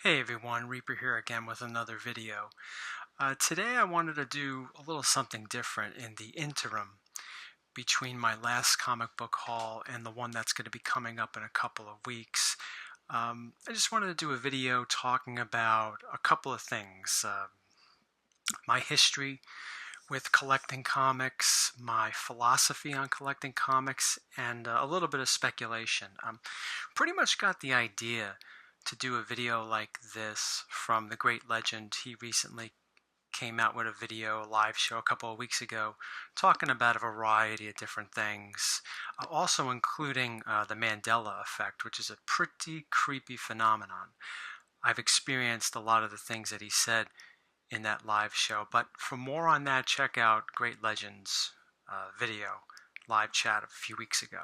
Hey everyone, Reaper here again with another video. Today I wanted to do a little something different in the interim between my last comic book haul and the one that's going to be coming up in a couple of weeks. I just wanted to do a video talking about a couple of things. My history with collecting comics, my philosophy on collecting comics, and a little bit of speculation. Pretty much got the idea to do a video like this from the great legend. He recently came out with a video, a live show a couple of weeks ago, talking about a variety of different things, also including the Mandela effect, which is a pretty creepy phenomenon. I've experienced a lot of the things that he said in that live show, but for more on that, check out Great Legends video, live chat a few weeks ago.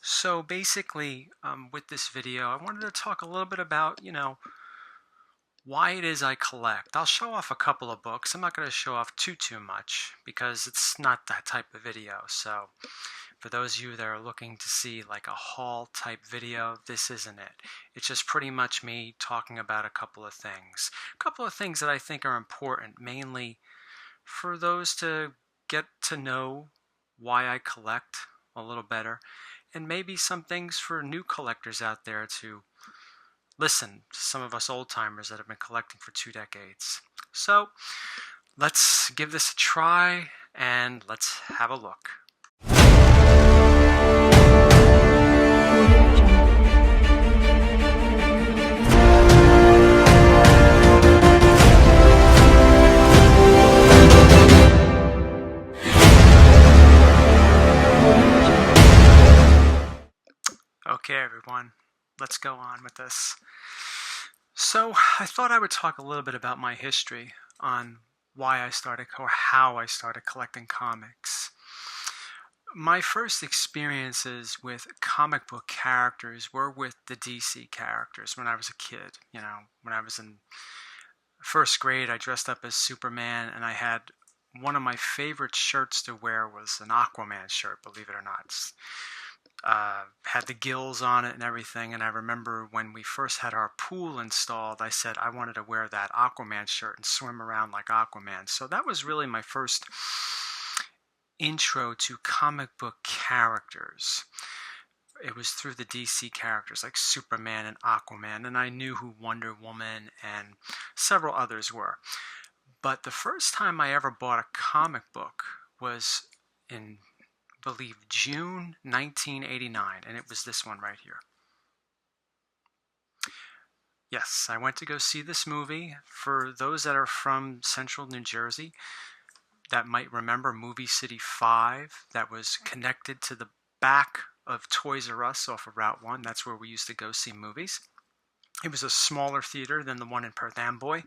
So basically, with this video, I wanted to talk a little bit about, why it is I collect. I'll show off a couple of books. I'm not going to show off too much because it's not that type of video. So for those of you that are looking to see like a haul type video, this isn't it. It's just pretty much me talking about a couple of things. A couple of things that I think are important, mainly for those to get to know why I collect a little better, and maybe some things for new collectors out there to listen to some of us old timers that have been collecting for 2 decades. So let's give this a try and let's have a look. Okay, everyone, let's go on with this. So I thought I would talk a little bit about my history on why I started or how I started collecting comics. My first experiences with comic book characters were with the DC characters when I was a kid. When I was in first grade, I dressed up as Superman, and I had one of my favorite shirts to wear was an Aquaman shirt, believe it or not. Had the gills on it and everything, and I remember when we first had our pool installed, I said I wanted to wear that Aquaman shirt and swim around like Aquaman. So that was really my first intro to comic book characters. It was through the DC characters like Superman and Aquaman, and I knew who Wonder Woman and several others were. But the first time I ever bought a comic book was in, I believe, June 1989, and it was this one right here. Yes, I went to go see this movie. For those that are from central New Jersey that might remember Movie City 5, that was connected to the back of Toys R Us off of Route 1. That's where we used to go see movies. It was a smaller theater than the one in Perth Amboy,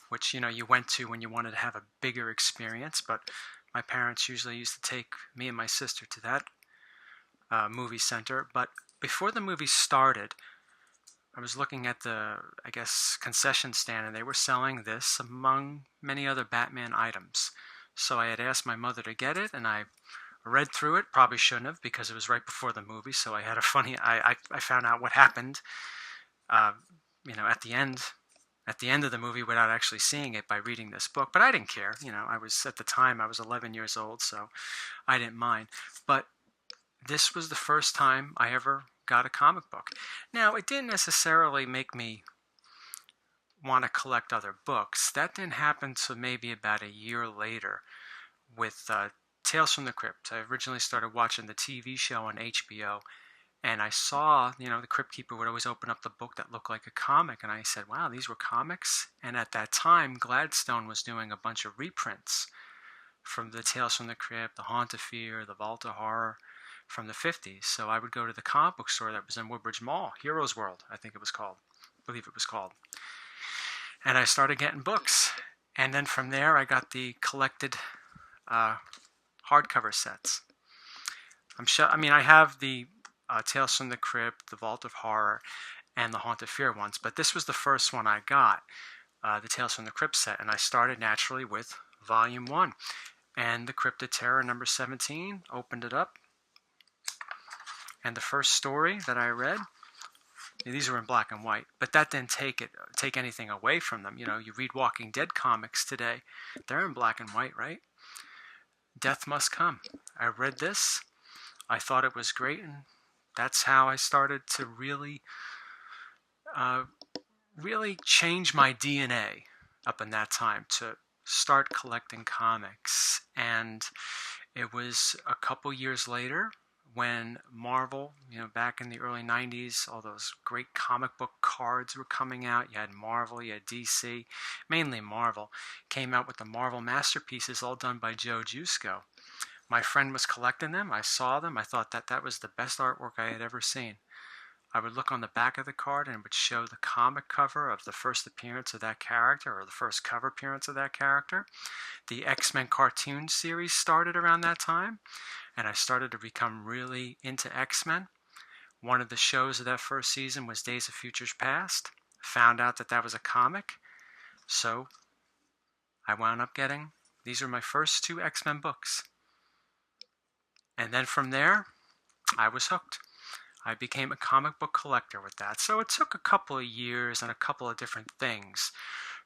which you went to when you wanted to have a bigger experience, but my parents usually used to take me and my sister to that movie center. But before the movie started, I was looking at the, concession stand, and they were selling this among many other Batman items. So I had asked my mother to get it, and I read through it. Probably shouldn't have, because it was right before the movie, so I had a funny, I found out what happened, at the end of the movie without actually seeing it by reading this book. But I didn't care. At the time, I was 11 years old, so I didn't mind. But this was the first time I ever got a comic book. Now, it didn't necessarily make me want to collect other books. That didn't happen until maybe about a year later with Tales from the Crypt. I originally started watching the TV show on HBO, and I saw, the Crypt Keeper would always open up the book that looked like a comic, and I said, wow, these were comics? And at that time, Gladstone was doing a bunch of reprints from the Tales from the Crypt, the Haunt of Fear, the Vault of Horror from the 50s. So I would go to the comic book store that was in Woodbridge Mall, Heroes World, I believe it was called. And I started getting books. And then from there, I got the collected hardcover sets. I have the Tales from the Crypt, the Vault of Horror, and the Haunt of Fear ones, but this was the first one I got, the Tales from the Crypt set, and I started naturally with Volume 1. And the Cryptid Terror number 17, opened it up, and the first story that I read These are in black and white, but that didn't take anything away from them. You know, you read Walking Dead comics today, they're in black and white, right? Death must come. I read this, I thought it was great, and that's how I started to uh, really change my DNA up in that time to start collecting comics. And it was a couple years later when Marvel, back in the early 90s, all those great comic book cards were coming out. You had Marvel, you had DC, mainly Marvel, came out with the Marvel Masterpieces all done by Joe Jusko. My friend was collecting them. I saw them. I thought that was the best artwork I had ever seen. I would look on the back of the card and it would show the comic cover of the first appearance of that character or the first cover appearance of that character. The X-Men cartoon series started around that time, and I started to become really into X-Men. One of the shows of that first season was Days of Futures Past. Found out that was a comic, so I wound up getting, these are my first 2 X-Men books. And then from there, I was hooked. I became a comic book collector with that. So it took a couple of years and a couple of different things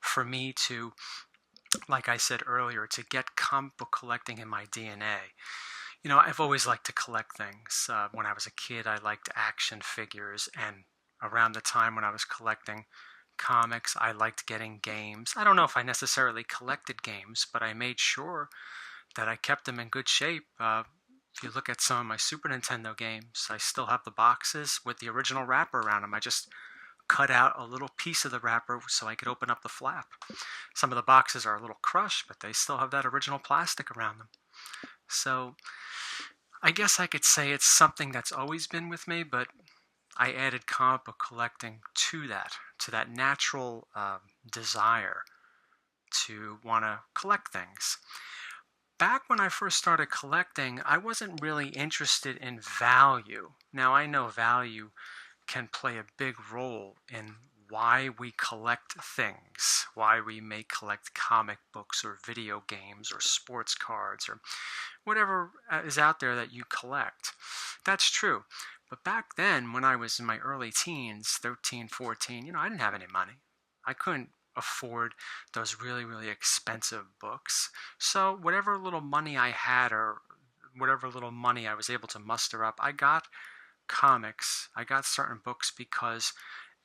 for me to, like I said earlier, to get comic book collecting in my DNA. I've always liked to collect things. When I was a kid, I liked action figures, and around the time when I was collecting comics, I liked getting games. I don't know if I necessarily collected games, but I made sure that I kept them in good shape. If you look at some of my Super Nintendo games, I still have the boxes with the original wrapper around them. I just cut out a little piece of the wrapper so I could open up the flap. Some of the boxes are a little crushed, but they still have that original plastic around them. So I guess I could say it's something that's always been with me, but I added comic book collecting to that natural desire to want to collect things. Back when I first started collecting, I wasn't really interested in value. Now, I know value can play a big role in why we collect things, why we may collect comic books or video games or sports cards or whatever is out there that you collect. That's true. But back then, when I was in my early teens, 13, 14, I didn't have any money. I couldn't afford those really, really expensive books. So whatever little money I had or whatever little money I was able to muster up, I got comics. I got certain books because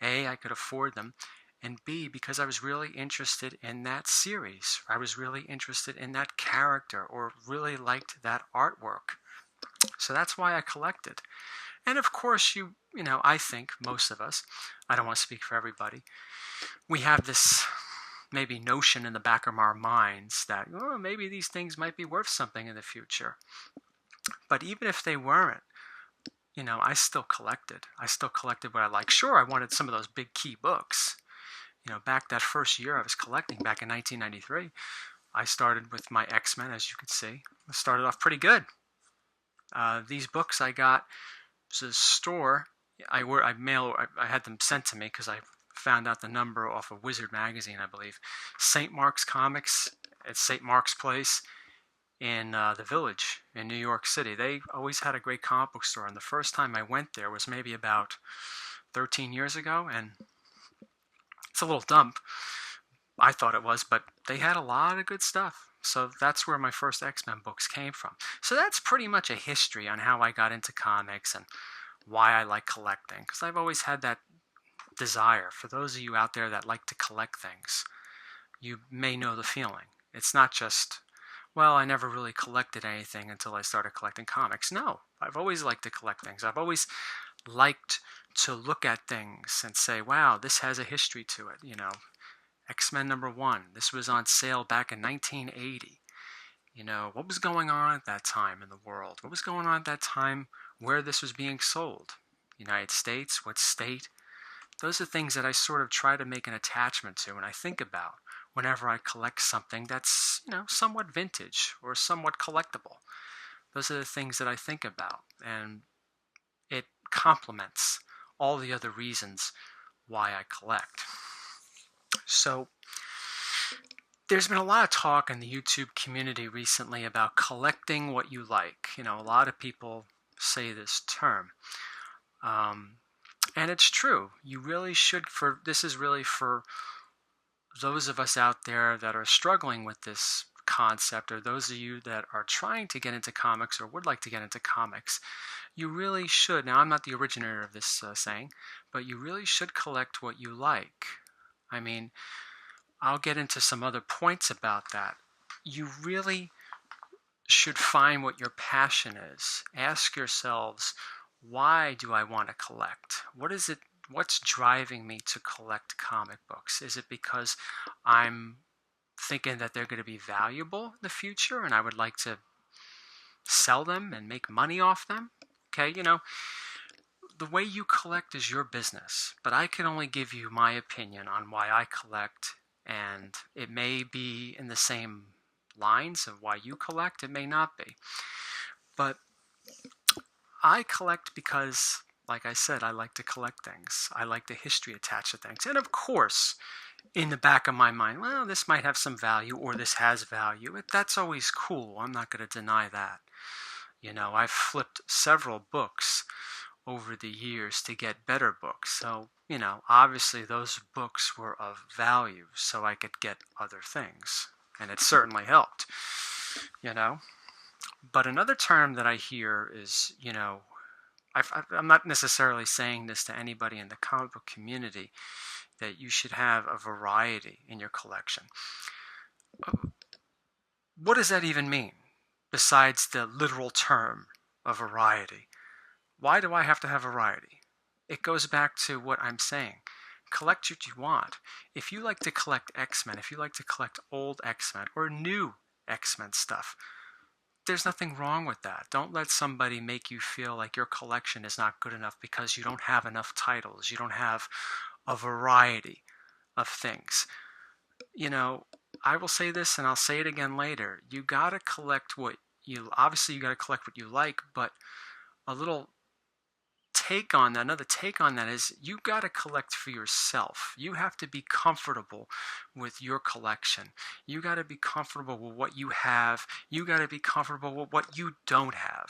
A, I could afford them, and B, because I was really interested in that series. I was really interested in that character or really liked that artwork. So that's why I collected. And of course, I think most of us, I don't want to speak for everybody, we have this maybe notion in the back of our minds that, maybe these things might be worth something in the future. But even if they weren't, I still collected. I still collected what I liked. Sure, I wanted some of those big key books. Back that first year I was collecting, back in 1993, I started with my X-Men, as you can see. I started off pretty good. These books I got, it was a store. I had them sent to me because I found out the number off of Wizard magazine, I believe. St. Mark's Comics at St. Mark's Place in the Village in New York City. They always had a great comic book store, and the first time I went there was maybe about 13 years ago, and it's a little dump. I thought it was, but they had a lot of good stuff. So that's where my first X-Men books came from. So that's pretty much a history on how I got into comics and why I like collecting, because I've always had that desire. For those of you out there that like to collect things, you may know the feeling. It's not just, I never really collected anything until I started collecting comics. No, I've always liked to collect things. I've always liked to look at things and say, wow, this has a history to it. X-Men #1, this was on sale back in 1980. What was going on at that time in the world? What was going on at that time where this was being sold? United States, what state? Those are things that I sort of try to make an attachment to and I think about whenever I collect something that's, somewhat vintage or somewhat collectible. Those are the things that I think about, and it complements all the other reasons why I collect. So there's been a lot of talk in the YouTube community recently about collecting what you like. A lot of people say this term. And it's true. You really should, this is really for those of us out there that are struggling with this concept, or those of you that are trying to get into comics or would like to get into comics. You really should. Now, I'm not the originator of this saying, but you really should collect what you like. I mean, I'll get into some other points about that. You really should find what your passion is. Ask yourselves, why do I want to collect? What is it? What's driving me to collect comic books? Is it because I'm thinking that they're going to be valuable in the future and I would like to sell them and make money off them? Okay, the way you collect is your business, but I can only give you my opinion on why I collect, and it may be in the same lines of why you collect, it may not be. But I collect because, like I said, I like to collect things. I like the history attached to things. And of course, in the back of my mind, well, this might have some value, or this has value. That's always cool. I'm not going to deny that. I've flipped several books over the years to get better books. So, obviously those books were of value so I could get other things. And it certainly helped, But another term that I hear is, I'm not necessarily saying this to anybody in the comic book community, that you should have a variety in your collection. What does that even mean, besides the literal term of variety? Why do I have to have variety? It goes back to what I'm saying. Collect what you want. If you like to collect X-Men, if you like to collect old X-Men or new X-Men stuff, there's nothing wrong with that. Don't let somebody make you feel like your collection is not good enough because you don't have enough titles. You don't have a variety of things. I will say this and I'll say it again later. You got to collect obviously you got to collect what you like, but another take on that is you got to collect for yourself. You have to be comfortable with your collection. You got to be comfortable with what you have. You got to be comfortable with what you don't have.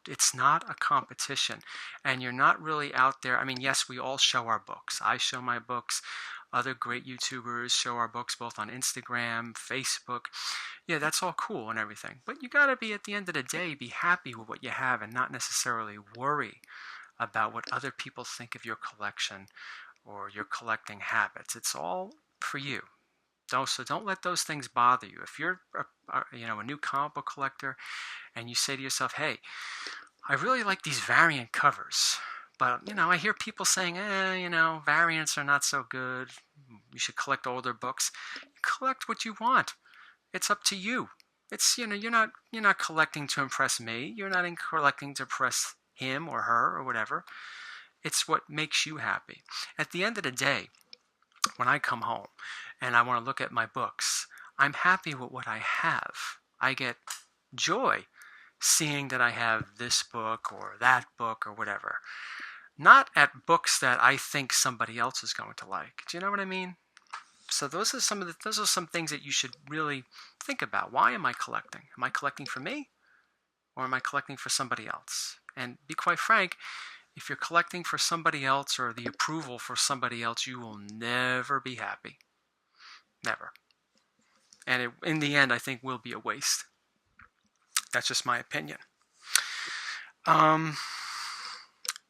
It's not a competition, and you're not really out there. I mean, yes, we all show our books. I show my books. Other great YouTubers show our books both on Instagram, Facebook. Yeah, that's all cool and everything. But you got to be, at the end of the day, be happy with what you have and not necessarily worry about what other people think of your collection or your collecting habits. It's all for you. So don't let those things bother you. If you're a new comic book collector and you say to yourself, hey, I really like these variant covers, but I hear people saying, variants are not so good. You should collect older books. Collect what you want. It's up to you. It's you're not collecting to impress me. You're not collecting to impress him or her or whatever. It's what makes you happy. At the end of the day, when I come home and I want to look at my books, I'm happy with what I have. I get joy seeing that I have this book or that book or whatever. Not at books that I think somebody else is going to like. Do you know what I mean? So those are some things that you should really think about. Why am I collecting? Am I collecting for me, or am I collecting for somebody else? And be quite frank, if you're collecting for somebody else or the approval for somebody else, you will never be happy. Never. And in the end, I think will be a waste. That's just my opinion.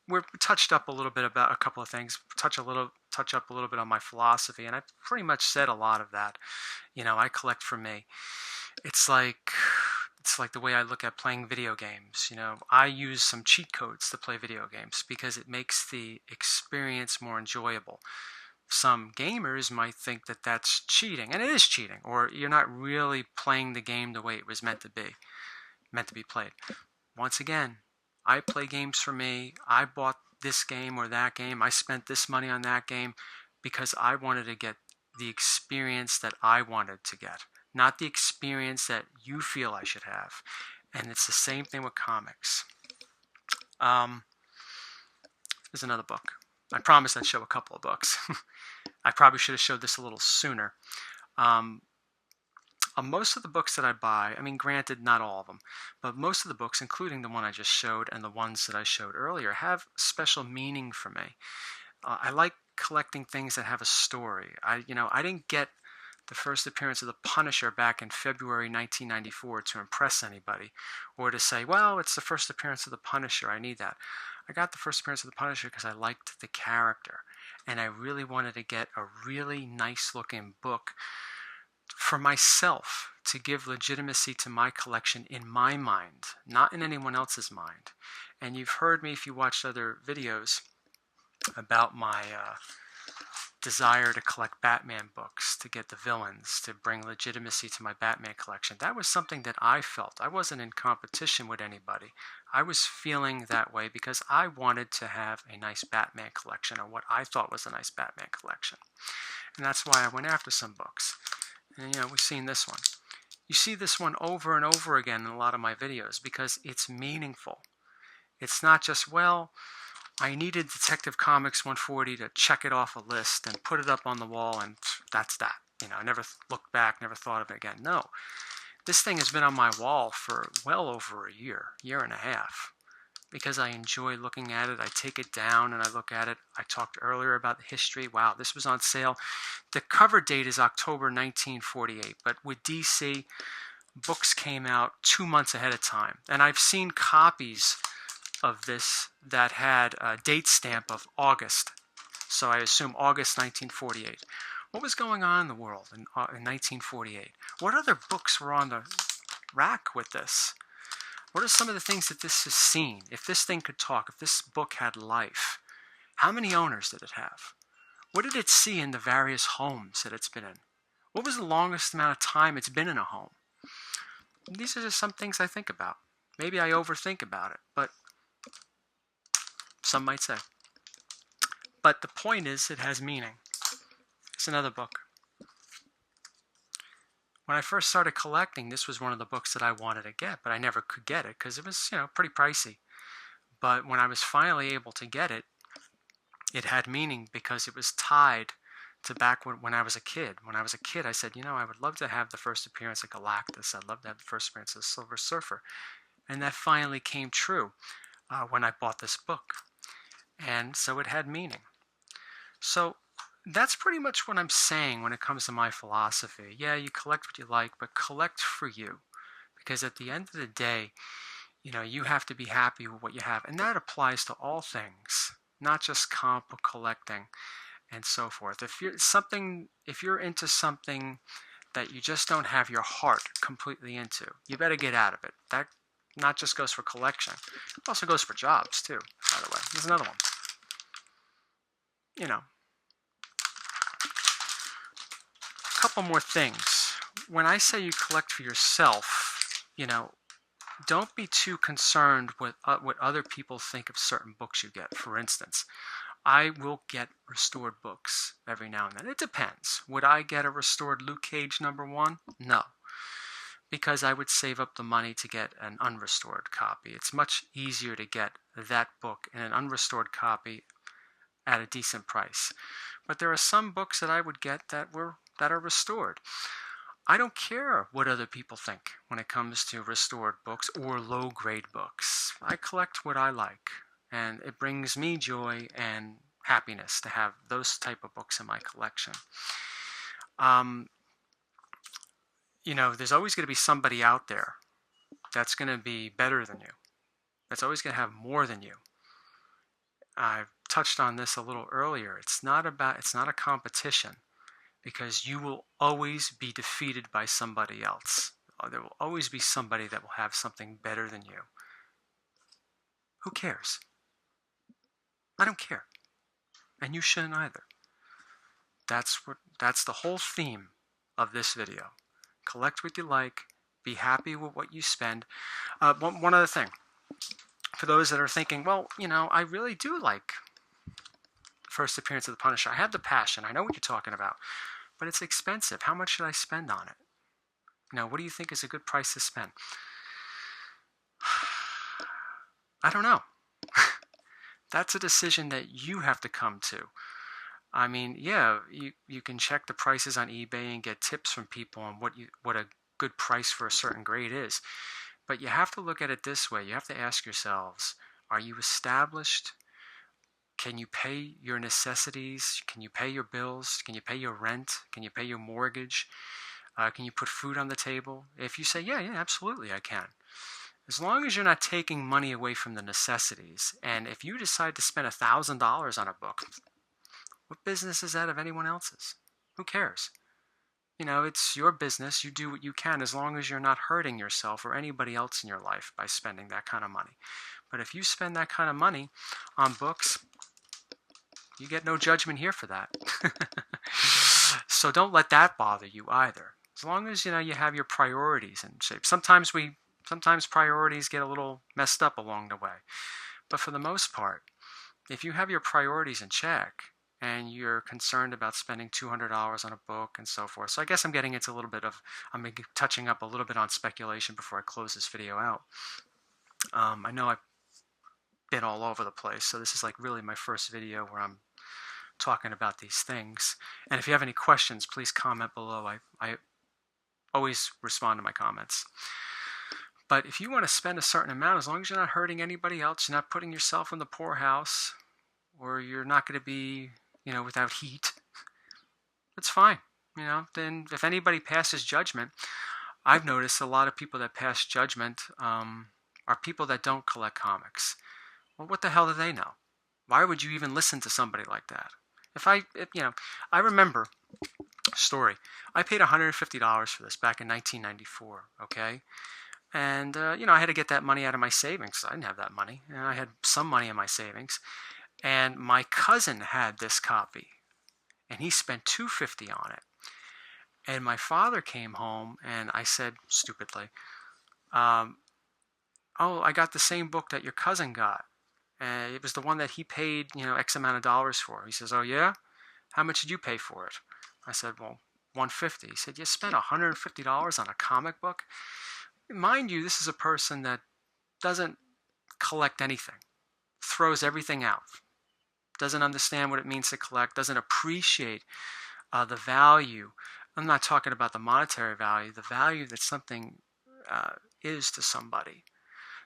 We've touched up a little bit about a couple of things. Touch up a little bit on my philosophy, and I've pretty much said a lot of that. I collect for me. It's like the way I look at playing video games. I use some cheat codes to play video games because it makes the experience more enjoyable. Some gamers might think that that's cheating, and it is cheating, or you're not really playing the game the way it was meant to be played. Once again, I play games for me. I bought this game or that game. I spent this money on that game because I wanted to get the experience that I wanted to get, not the experience that you feel I should have. And it's the same thing with comics. There's another book. I promised I'd show a couple of books. I probably should have showed this a little sooner. Most of the books that I buy, I mean, granted, not all of them, but most of the books, including the one I just showed and the ones that I showed earlier, have special meaning for me. I like collecting things that have a story. I didn't get the first appearance of the Punisher back in February 1994 to impress anybody, or to say, well, it's the first appearance of the Punisher, I need that. I got the first appearance of the Punisher because I liked the character, and I really wanted to get a really nice looking book for myself to give legitimacy to my collection in my mind, not in anyone else's mind. And you've heard me, if you watched other videos, about my desire to collect Batman books, to get the villains, to bring legitimacy to my Batman collection. That was something that I felt. I wasn't in competition with anybody. I was feeling that way because I wanted to have a nice Batman collection, or what I thought was a nice Batman collection. And that's why I went after some books. And we've seen this one. You see this one over and over again in a lot of my videos because it's meaningful. It's not just, well, I needed Detective Comics 140 to check it off a list and put it up on the wall, and that's that. I never looked back, never thought of it again. No, this thing has been on my wall for well over a year and a half, because I enjoy looking at it. I take it down and I look at it. I talked earlier about the history. Wow, this was on sale. The cover date is October 1948, but with DC, books came out 2 months ahead of time. And I've seen copies of this that had a date stamp of August. So I assume August 1948. What was going on in the world in 1948? What other books were on the rack with this? What are some of the things that this has seen? If this thing could talk, if this book had life, how many owners did it have? What did it see in the various homes that it's been in? What was the longest amount of time it's been in a home? These are just some things I think about. Maybe I overthink about it, but some might say. But the point is, it has meaning. It's another book. When I first started collecting, this was one of the books that I wanted to get, but I never could get it because it was, pretty pricey. But when I was finally able to get it, it had meaning because it was tied to back when I was a kid. When I was a kid, I said, I would love to have the first appearance of Galactus. I'd love to have the first appearance of the Silver Surfer. And that finally came true when I bought this book. And so it had meaning. So that's pretty much what I'm saying when it comes to my philosophy. Yeah, you collect what you like, but collect for you. Because at the end of the day, you have to be happy with what you have. And that applies to all things, not just comic book collecting and so forth. If you're into something that you just don't have your heart completely into, you better get out of it. That not just goes for collection. It also goes for jobs, too, by the way. There's another one. A couple more things. When I say you collect for yourself, don't be too concerned with what other people think of certain books you get. For instance, I will get restored books every now and then. It depends. Would I get a restored Luke Cage #1? No. Because I would save up the money to get an unrestored copy. It's much easier to get that book in an unrestored copy at a decent price. But there are some books that I would get that are restored. I don't care what other people think when it comes to restored books or low-grade books. I collect what I like, and it brings me joy and happiness to have those type of books in my collection. There's always going to be somebody out there that's going to be better than you. That's always going to have more than you. I've touched on this a little earlier. It's not a competition, because you will always be defeated by somebody else. There will always be somebody that will have something better than you. Who cares? I don't care. And you shouldn't either. That's the whole theme of this video. Collect what you like. Be happy with what you spend. One other thing. For those that are thinking, well, I really do like the first appearance of the Punisher. I have the passion. I know what you're talking about. But it's expensive. How much should I spend on it? What do you think is a good price to spend? I don't know. That's a decision that you have to come to. I mean, yeah, you can check the prices on eBay and get tips from people on what a good price for a certain grade is. But you have to look at it this way. You have to ask yourselves, are you established? Can you pay your necessities? Can you pay your bills? Can you pay your rent? Can you pay your mortgage? Can you put food on the table? If you say, yeah, absolutely, I can. As long as you're not taking money away from the necessities, and if you decide to spend $1,000 on a book, what business is that of anyone else's? Who cares? It's your business. You do what you can as long as you're not hurting yourself or anybody else in your life by spending that kind of money. But if you spend that kind of money on books, you get no judgment here for that. So don't let that bother you either. As long as you have your priorities in shape. Sometimes priorities get a little messed up along the way. But for the most part, if you have your priorities in check and you're concerned about spending $200 on a book and so forth. So I guess I'm getting into I'm touching up a little bit on speculation before I close this video out. I know I've been all over the place, so this is like really my first video where I'm talking about these things. And if you have any questions, please comment below. I always respond to my comments. But if you want to spend a certain amount, as long as you're not hurting anybody else, you're not putting yourself in the poorhouse, or you're not going to be, without heat, it's fine. Then if anybody passes judgment, I've noticed a lot of people that pass judgment are people that don't collect comics. Well, what the hell do they know? Why would you even listen to somebody like that? I remember a story. I paid $150 for this back in 1994, okay? And, I had to get that money out of my savings. I didn't have that money. I had some money in my savings. And my cousin had this copy, and he spent $250 on it. And my father came home, and I said, stupidly, oh, I got the same book that your cousin got. It was the one that he paid, X amount of dollars for. He says, oh, yeah? How much did you pay for it? I said, well, $150. He said, you spent $150 on a comic book? Mind you, this is a person that doesn't collect anything, throws everything out, doesn't understand what it means to collect, doesn't appreciate the value. I'm not talking about the monetary value, the value that something is to somebody.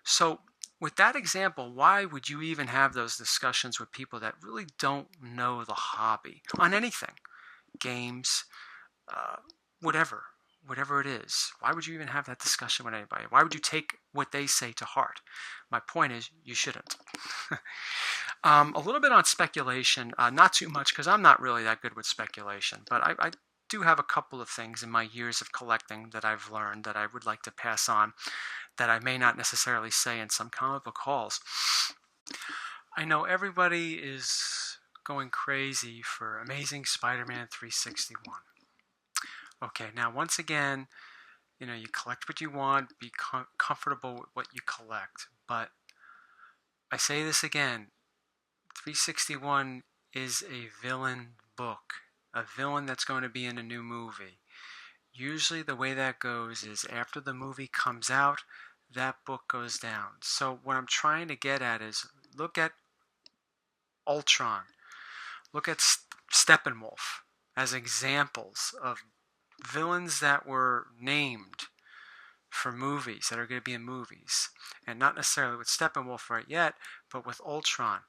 So with that example, why would you even have those discussions with people that really don't know the hobby on anything? Games, whatever it is. Why would you even have that discussion with anybody? Why would you take what they say to heart? My point is, you shouldn't. A little bit on speculation, not too much because I'm not really that good with speculation, but I do have a couple of things in my years of collecting that I've learned that I would like to pass on that I may not necessarily say in some comic book hauls. I know everybody is going crazy for Amazing Spider-Man 361. Okay, now once again, you collect what you want, be comfortable with what you collect. But I say this again, 361 is a villain book, a villain that's going to be in a new movie. Usually the way that goes is after the movie comes out, that book goes down. So what I'm trying to get at is look at Ultron, look at Steppenwolf as examples of villains that were named for movies that are going to be in movies, and not necessarily with Steppenwolf right yet, but with Ultron.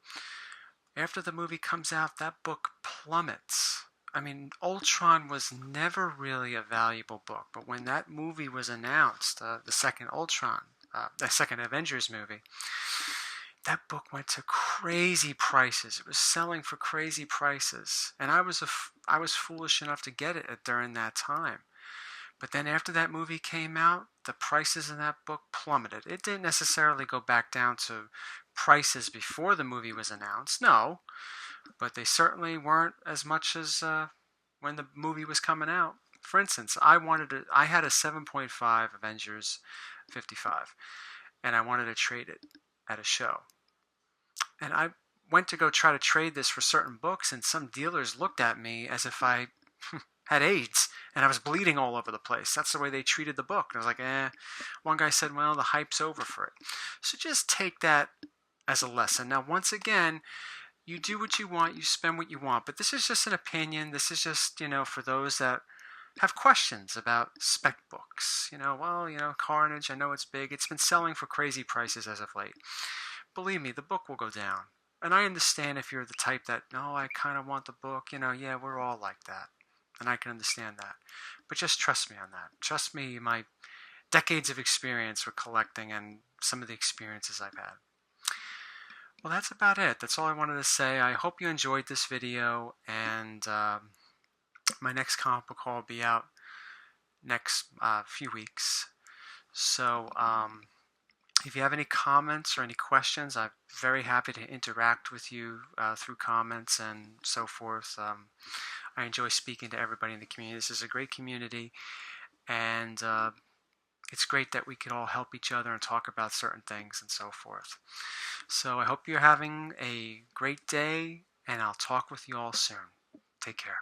After the movie comes out, that book plummets. I mean, Ultron was never really a valuable book, but when that movie was announced, the second Avengers movie, that book went to crazy prices. It was selling for crazy prices, and I was foolish enough to get it during that time. But then after that movie came out, the prices in that book plummeted. It didn't necessarily go back down to prices before the movie was announced, no, but they certainly weren't as much as when the movie was coming out. For instance, I had a 7.5 Avengers 55, and I wanted to trade it at a show. And I went to go try to trade this for certain books, and some dealers looked at me as if I had AIDS, and I was bleeding all over the place. That's the way they treated the book. And I was like, One guy said, well, the hype's over for it. So just take that as a lesson. Now, once again, you do what you want, you spend what you want, but this is just an opinion. This is just, for those that have questions about spec books. Carnage, I know it's big. It's been selling for crazy prices as of late. Believe me, the book will go down. And I understand if you're the type that, no, I kind of want the book, yeah, we're all like that. And I can understand that. But just trust me on that. Trust me, my decades of experience with collecting and some of the experiences I've had. Well, that's about it. That's all I wanted to say. I hope you enjoyed this video, and my next comic book haul will be out next few weeks. So if you have any comments or any questions, I'm very happy to interact with you through comments and so forth. I enjoy speaking to everybody in the community. This is a great community, and it's great that we can all help each other and talk about certain things and so forth. So I hope you're having a great day, and I'll talk with you all soon. Take care.